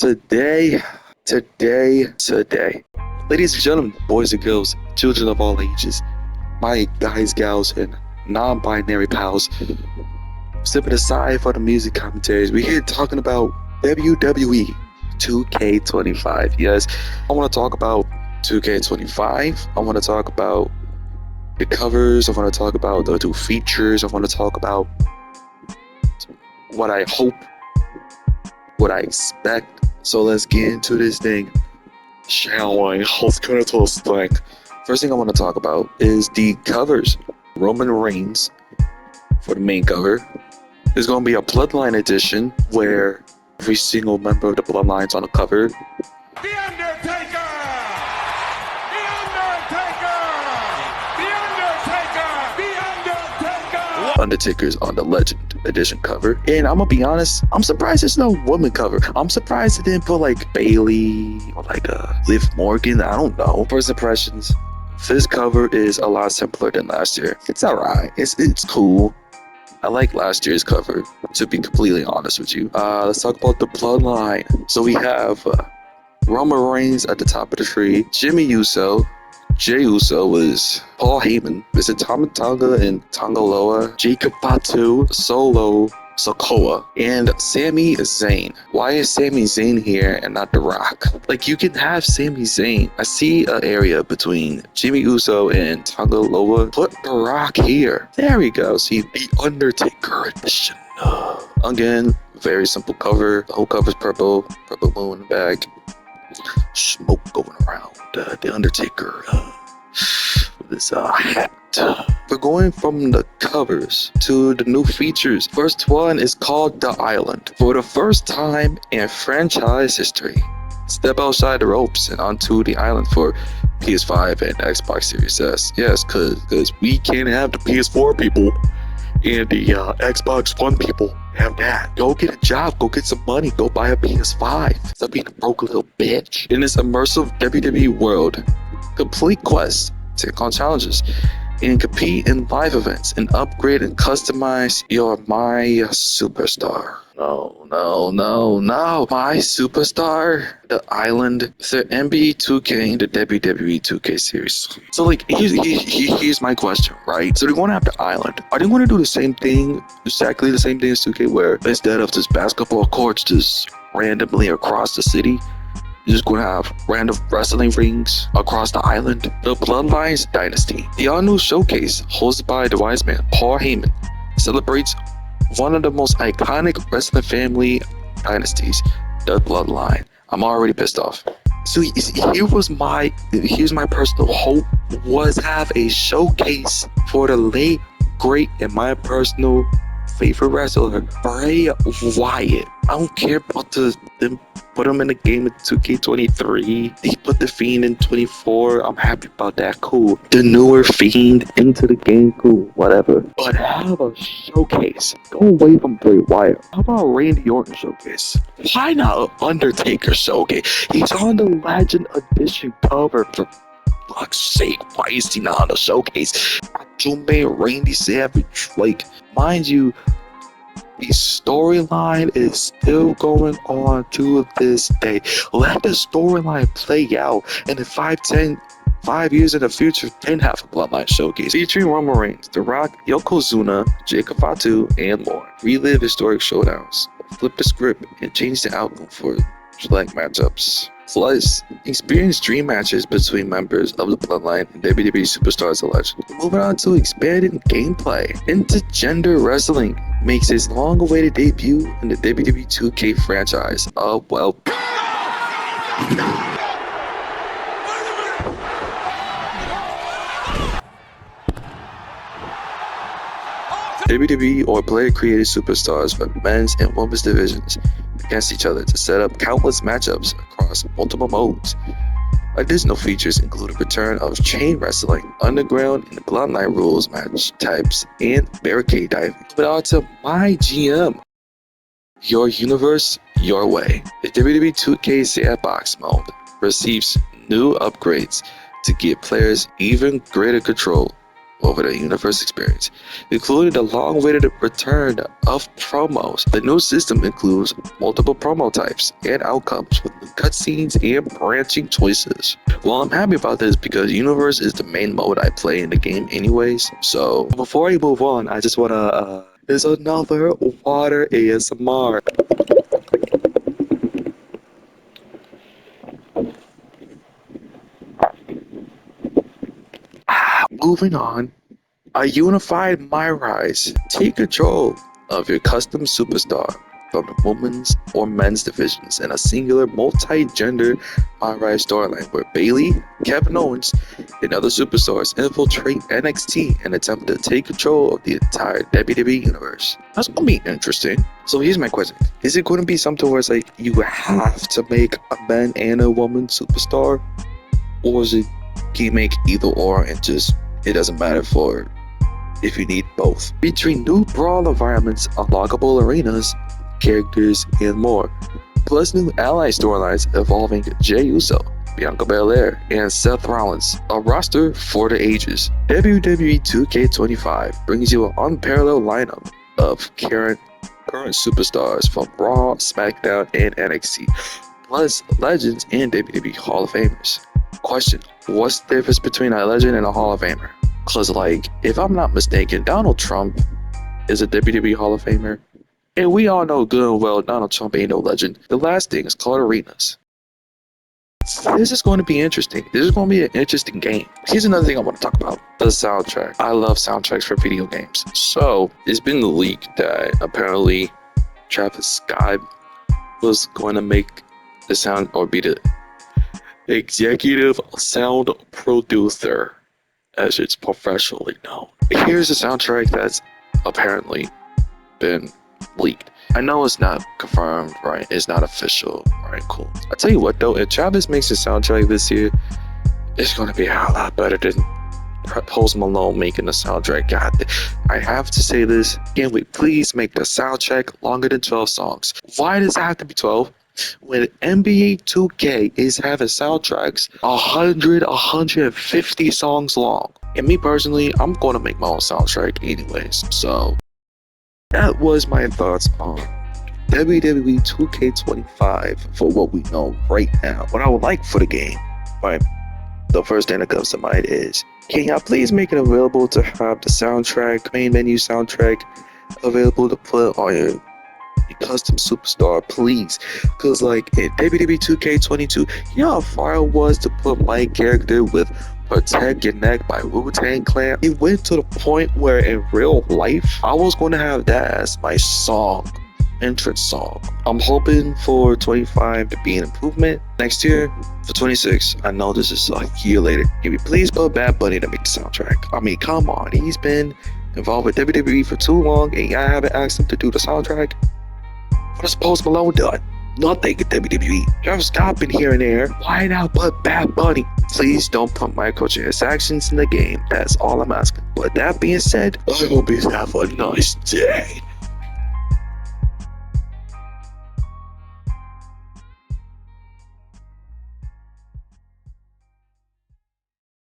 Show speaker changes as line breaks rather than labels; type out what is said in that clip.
today. Ladies and gentlemen, boys and girls, children of all ages, my guys, gals, and non-binary pals, stepping aside for the music commentaries, we're here talking about WWE 2K25. Yes, I want to talk about 2K25. I want to talk about the covers. I want to talk about the two features. I want to talk about what I hope, what I expect. So let's get into this thing, shall we? Let's get into this thing. First thing I want to talk about is the covers. Roman Reigns for the main cover. There's going to be a Bloodline edition where every single member of the Bloodline's on the cover.
The Undertaker! The Undertaker! The Undertaker! The Undertaker!
Undertaker's on the Legend edition cover. And I'm gonna be honest, I'm surprised there's no woman cover. I'm surprised they didn't put like Bailey or like Liv Morgan. I don't know. First impressions, this cover is a lot simpler than last year. It's alright. It's cool. I like last year's cover, to be completely honest with you. Let's talk about the Bloodline. So we have Roman Reigns at the top of the tree, Jimmy Uso, Jey Uso is Paul Heyman, Visit Tama Tonga and Tongaloa, Jacob Fatu, Solo Sikoa, and Sami Zayn. Why is Sami Zayn here and not The Rock? Like, you can have Sami Zayn. I see an area between Jimmy Uso and Tongaloa. Put The Rock here. There we go. See, the Undertaker edition. Again, very simple cover. The whole cover's purple moon in the back. Smoke going around. The Undertaker with his hat. We're going from the covers to the new features. First one is called The Island. For the first time in franchise history, step outside the ropes and onto the island for PS5 and Xbox Series S. Yes, because we can't have the PS4 people and the Xbox One people have that. Go get a job, go get some money, go buy a PS5. Stop being a broke little bitch. In this immersive WWE world, complete quests, take on challenges, and compete in live events and upgrade and customize your My Superstar. No. My Superstar, The Island, the NBA 2K, and the WWE 2K series. So, like, here's my question, right? So, they want to have The Island. Are they going to do the same thing, exactly the same thing as 2K, where instead of just basketball courts just randomly across the city, you're just going to have random wrestling rings across the island? The Bloodlines Dynasty. The all-new showcase, hosted by the wise man Paul Heyman, celebrates one of the most iconic wrestling family dynasties, the Bloodline. I'm already pissed off. So here's my personal hope, was have a showcase for the late, great, and my personal favorite wrestler, Bray Wyatt. I don't care about them put him in the game in 2K23. They put the Fiend in 24. I'm happy about that. Cool. The newer Fiend into the game. Cool. Whatever. But have a showcase. Go away from Bray Wyatt. How about Randy Orton showcase? Why not Undertaker showcase? He's on the Legend Edition cover. For fuck's sake, why is he not on the showcase? Macho Man Randy Savage. Like, mind you, the storyline is still going on to this day. Let the storyline play out, and in 5 years in the future, then have a Bloodline showcase featuring Roman Reigns, The Rock, Yokozuna, Jacob Fatu, and more. Relive historic showdowns, flip the script, and change the outcome for select matchups. Plus, experience dream matches between members of the Bloodline and WWE Superstars alleged. Moving on to expanded gameplay. Intergender wrestling makes its long-awaited debut in the WWE 2K franchise. Well. WWE or player-created superstars for men's and women's divisions against each other to set up countless matchups across multiple modes. Additional features include a return of chain wrestling, underground and bloodline rules match types, and barricade diving. But on to MyGM. Your universe, your way. The WWE 2K Sandbox mode receives new upgrades to give players even greater control over the Universe experience, including the long-awaited return of promos. The new system includes multiple promo types and outcomes with new cutscenes and branching choices. Well, I'm happy about this because Universe is the main mode I play in the game anyways. So before I move on, I just wanna there's another water ASMR. Moving on. A unified myrise. Take control of your custom superstar from the women's or men's divisions in a singular multi-gender myrise storyline where Bailey, Kevin Owens, and other superstars infiltrate NXT and attempt to take control of the entire WWE universe. That's gonna be interesting. So here's my question. Is it gonna be something where it's like you have to make a man and a woman superstar? Or is it can you make either or and just it doesn't matter for if you need both. Featuring new brawl environments, unlockable arenas, characters, and more. Plus new ally storylines involving Jey Uso, Bianca Belair, and Seth Rollins. A roster for the ages. WWE 2K25 brings you an unparalleled lineup of current superstars from Raw, SmackDown, and NXT. Plus legends and WWE Hall of Famers. Question, what's the difference between a legend and a Hall of Famer? Cause like, if I'm not mistaken, Donald Trump is a WWE Hall of Famer. And we all know good and well Donald Trump ain't no legend. The last thing is called arenas. This is going to be interesting. This is going to be an interesting game. Here's another thing I want to talk about. The soundtrack. I love soundtracks for video games. So, it's been leaked that apparently Travis Scott was going to make the sound or be the executive sound producer, as it's professionally known. Here's a soundtrack that's apparently been leaked. I know it's not confirmed, right? It's not official, right? Cool. I tell you what though, if Travis makes a soundtrack this year, it's gonna be a lot better than Post Malone making the soundtrack. God, I have to say this. Can we please make the soundtrack longer than 12 songs? Why does it have to be 12? When NBA 2K is having soundtracks 150 songs long. And me personally, I'm going to make my own soundtrack anyways. So that was my thoughts on WWE 2K25 for what we know right now. What I would like for the game, right? The first thing that comes to mind is, can y'all please make it available to have the soundtrack, main menu soundtrack, available to put on your custom superstar, please? Because like in WWE 2K22, you know how far it was to put my character with Protect Your Neck by Wu-Tang Clan? It went to the point where in real life I was going to have that as my song, entrance song. I'm hoping for 25 to be an improvement. Next year for 26, I know this is a year later, can we please put Bad Bunny to make the soundtrack? I mean, come on, he's been involved with WWE for too long and I haven't asked him to do the soundtrack. What has Post Malone done? Nothing at WWE. Travis Scott been here and there. Why not put Bad Bunny? Please don't put microtransactions in the game. That's all I'm asking. But that being said, I hope you have a nice day.